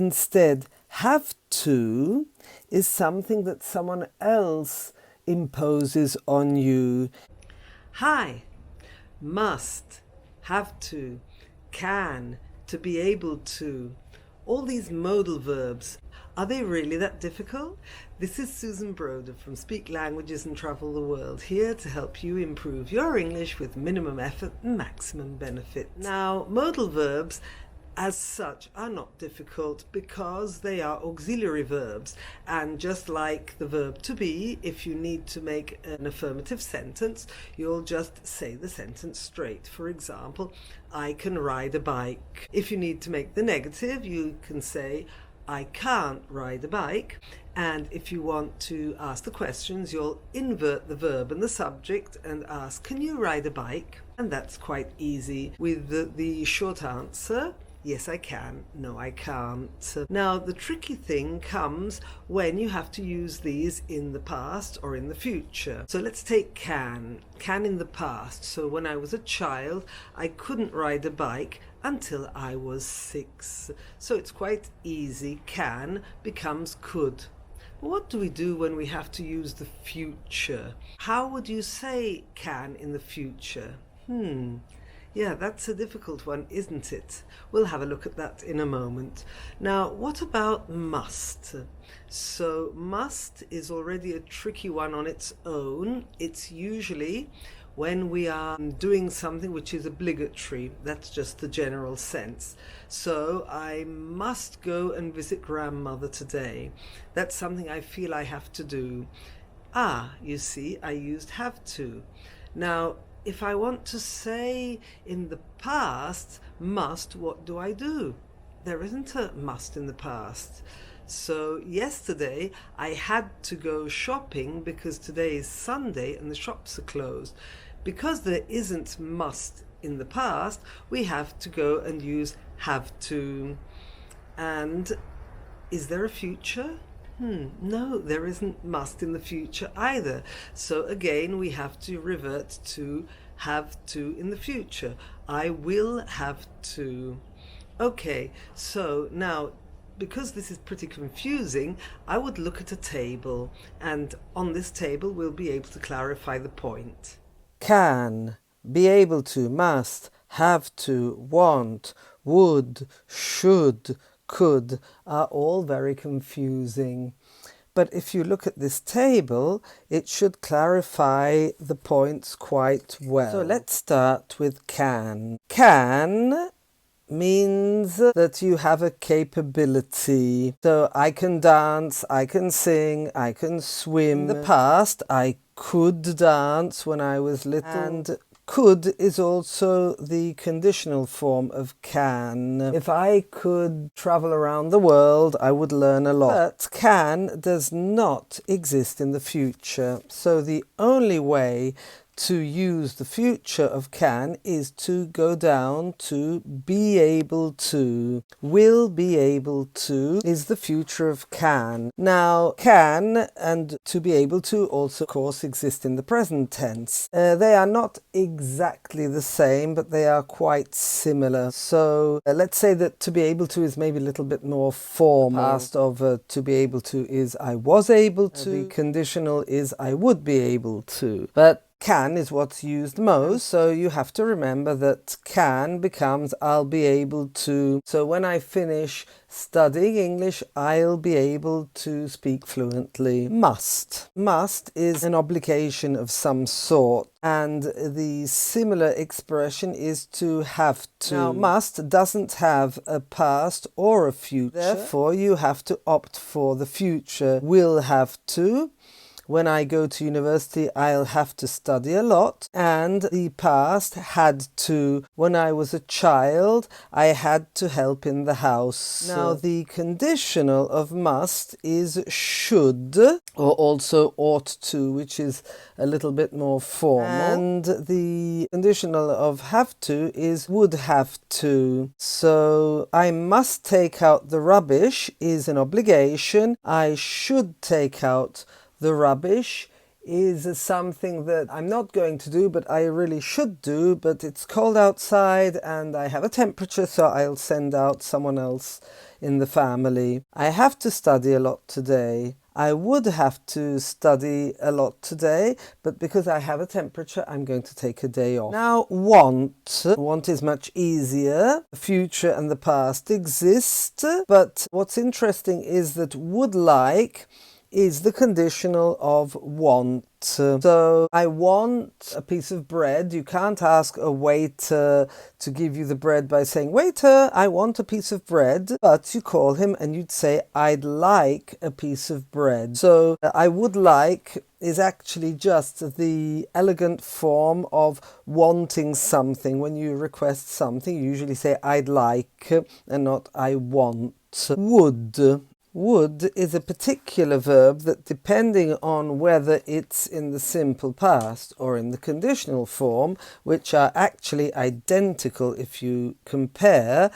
Instead, have to is something that someone else imposes on you. Hi, must, have to, can, to be able to. All these modal verbs, are they really that difficult? This is Susan Broder from Speak Languages and Travel the World, here to help you improve your English with minimum effort and maximum benefit. Now, modal verbs as such are not difficult because they are auxiliary verbs, and just like the verb to be, if you need to make an affirmative sentence, you'll just say the sentence straight. For example, I can ride a bike. If you need to make the negative, you can say I can't ride a bike. And if you want to ask the questions, you'll invert the verb and the subject and ask, can you ride a bike? And that's quite easy with the short answer, yes, I can. No, I can't. Now, the tricky thing comes when you have to use these in the past or in the future. So let's take can. Can in the past. So when I was a child, I couldn't ride a bike until I was 6. So it's quite easy. Can becomes could. What do we do when we have to use the future? How would you say can in the future? Yeah, that's a difficult one, isn't it? We'll have a look at that in a moment. Now, what about must? So must is already a tricky one on its own. It's usually when we are doing something which is obligatory. That's just the general sense. So I must go and visit grandmother today. That's something I feel I have to do. Ah, you see, I used have to. Now, if I want to say in the past, must, what do I do? There isn't a must in the past. So yesterday I had to go shopping because today is Sunday and the shops are closed. Because there isn't must in the past, we have to go and use have to. And is there a future? No, there isn't must in the future either. So again, we have to revert to have to in the future. I will have to. Okay, so now, because this is pretty confusing, I would look at a table, and on this table we'll be able to clarify the point. Can, be able to, must, have to, want, would, should, could are all very confusing. But if you look at this table, it should clarify the points quite well. So let's start with can. Can means that you have a capability. So I can dance, I can sing, I can swim. In the past, I could dance when I was little. And could is also the conditional form of can. If I could travel around the world, I would learn a lot. But can does not exist in the future. So the only way to use the future of can is to go down to be able to. Will be able to is the future of can. Now, can and to be able to also, of course, exist in the present tense. They are not exactly the same, but they are quite similar. So let's say that to be able to is maybe a little bit more formal. Past of to be able to is I was able to. The conditional is I would be able to. But can is what's used most, so you have to remember that can becomes I'll be able to. So when I finish studying English, I'll be able to speak fluently. Must. Must is an obligation of some sort, and the similar expression is to have to. Now, must doesn't have a past or a future, therefore you have to opt for the future. Will have to. When I go to university, I'll have to study a lot. And the past, had to. When I was a child, I had to help in the house. Now, the conditional of must is should, or also ought to, which is a little bit more formal. And the conditional of have to is would have to. So, I must take out the rubbish is an obligation. I should take out the rubbish is something that I'm not going to do, but I really should do, but it's cold outside and I have a temperature, so I'll send out someone else in the family. I have to study a lot today. I would have to study a lot today, but because I have a temperature, I'm going to take a day off. Now, want. Want is much easier. The future and the past exist, but what's interesting is that would like is the conditional of want. So I want a piece of bread. You can't ask a waiter to give you the bread by saying, "Waiter, I want a piece of bread," but you call him and you'd say, "I'd like a piece of bread." So I would like is actually just the elegant form of wanting something. When you request something, you usually say, "I'd like," and not "I want." Would. Would is a particular verb that, depending on whether it's in the simple past or in the conditional form, which are actually identical if you compare,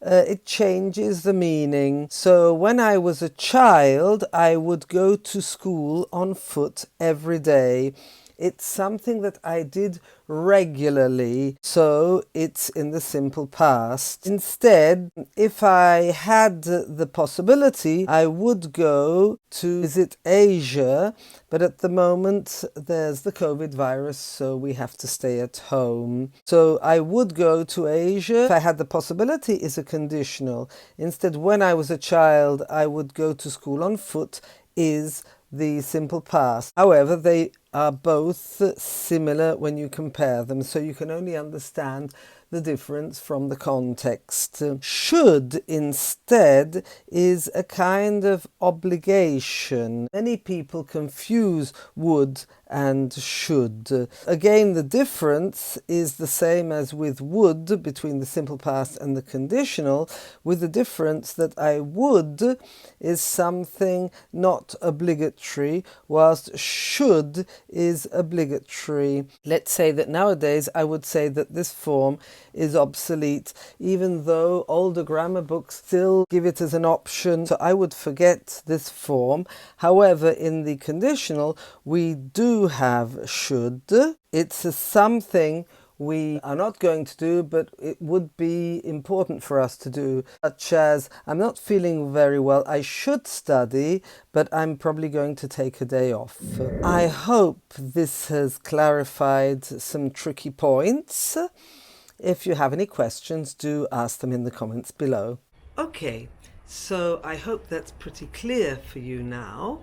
it changes the meaning. So when I was a child, I would go to school on foot every day. It's something that I did regularly, so it's in the simple past. Instead, if I had the possibility, I would go to visit Asia, but at the moment there's the COVID virus, so we have to stay at home. So I would go to Asia if I had the possibility is a conditional. Instead, when I was a child, I would go to school on foot is the simple past. However, they are both similar when you compare them, so you can only understand the difference from the context. Should, instead, is a kind of obligation. Many people confuse would and should. Again, the difference is the same as with would between the simple past and the conditional, with the difference that I would is something not obligatory, whilst should is obligatory. Let's say that nowadays I would say that this form is obsolete, even though older grammar books still give it as an option, so I would forget this form. However, in the conditional, we do have should. It's a something we are not going to do, but it would be important for us to do, such as, "I'm not feeling very well, I should study, but I'm probably going to take a day off." I hope this has clarified some tricky points. If you have any questions, do ask them in the comments below. Okay, so I hope that's pretty clear for you now.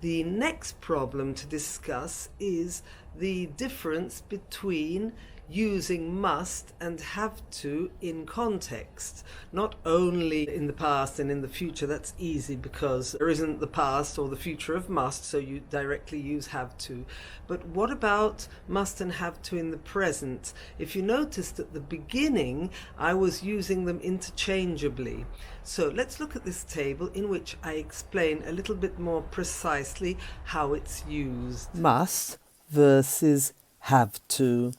The next problem to discuss is the difference between using must and have to in context. Not only in the past and in the future, that's easy because there isn't the past or the future of must, so you directly use have to. But what about must and have to in the present? If you noticed at the beginning, I was using them interchangeably. So let's look at this table in which I explain a little bit more precisely how it's used. Must versus have to.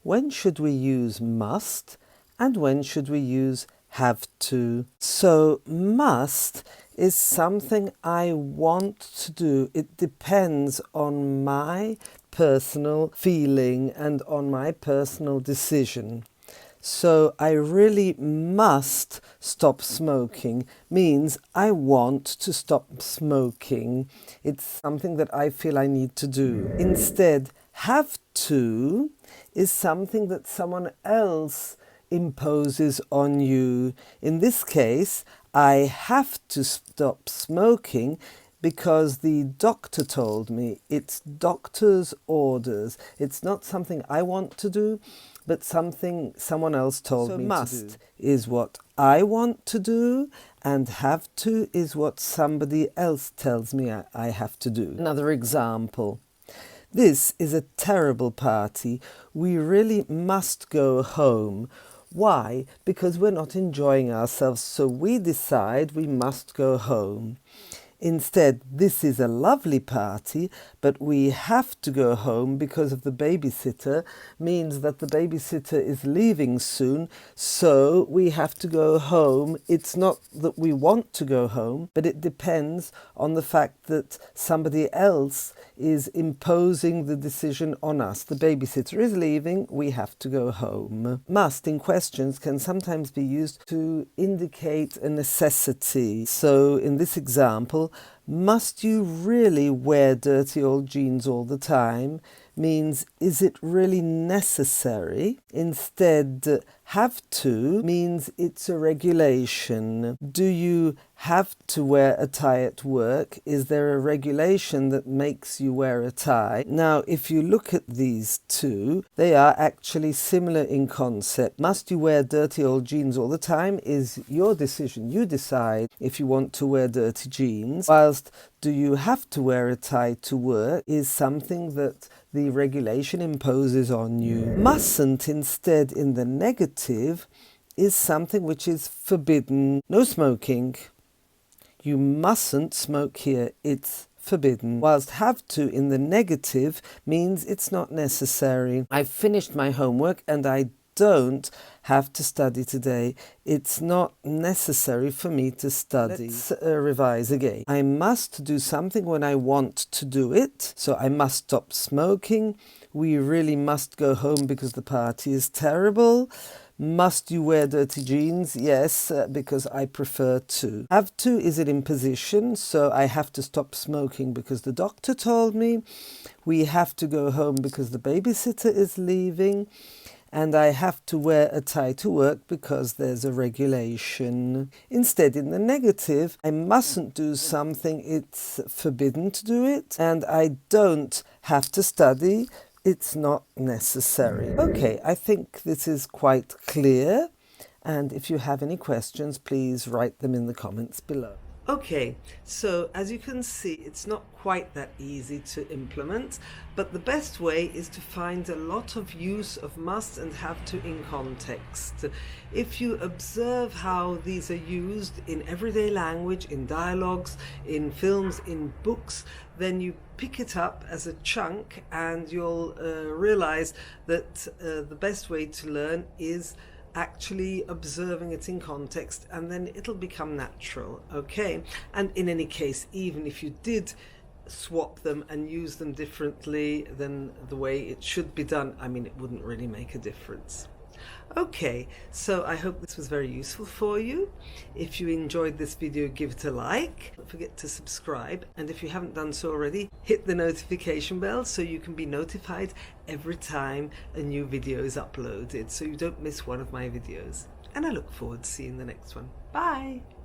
When should we use must and when should we use have to? So must is something I want to do. It depends on my personal feeling and on my personal decision. So I really must stop smoking means I want to stop smoking. It's something that I feel I need to do. Instead, have to is something that someone else imposes on you. In this case, I have to stop smoking because the doctor told me. It's doctor's orders. It's not something I want to do, but something someone else told me to do. Must is what I want to do, and have to is what somebody else tells me I have to do. Another example. This is a terrible party. We really must go home. Why? Because we're not enjoying ourselves, so we decide we must go home. Instead, this is a lovely party, but we have to go home because of the babysitter means that the babysitter is leaving soon, so we have to go home. It's not that we want to go home, but it depends on the fact that somebody else is imposing the decision on us. The babysitter is leaving, we have to go home. Must in questions can sometimes be used to indicate a necessity. So in this example, must you really wear dirty old jeans all the time means, is it really necessary? Instead, have to means it's a regulation. Do you have to wear a tie at work? Is there a regulation that makes you wear a tie? Now, if you look at these two, they are actually similar in concept. Must you wear dirty old jeans all the time is your decision. You decide if you want to wear dirty jeans, whilst do you have to wear a tie to work is something that the regulation imposes on you. Mustn't, instead, in the negative, is something which is forbidden. No smoking. You mustn't smoke here. It's forbidden. Whilst have to in the negative means it's not necessary. I've finished my homework and I don't have to study today. It's not necessary for me to study. Let's revise again. I must do something when I want to do it. So I must stop smoking. We really must go home because the party is terrible. Must you wear dirty jeans? Yes, because I prefer to. Have to is an imposition, so I have to stop smoking because the doctor told me. We have to go home because the babysitter is leaving. And I have to wear a tie to work because there's a regulation. Instead, in the negative, I mustn't do something, it's forbidden to do it, and I don't have to study, it's not necessary. Okay, I think this is quite clear, and if you have any questions, please write them in the comments below. Okay, so as you can see, it's not quite that easy to implement, but the best way is to find a lot of use of must and have to in context. If you observe how these are used in everyday language, in dialogues, in films, in books, then you pick it up as a chunk and you'll realize that the best way to learn is actually observing it in context, and then it'll become natural. Okay, and in any case, even if you did swap them and use them differently than the way it should be done, I mean, it wouldn't really make a difference. Okay, so I hope this was very useful for you. If you enjoyed this video, give it a like. Don't forget to subscribe, and if you haven't done so already, hit the notification bell so you can be notified every time a new video is uploaded, so you don't miss one of my videos. And I look forward to seeing the next one. Bye!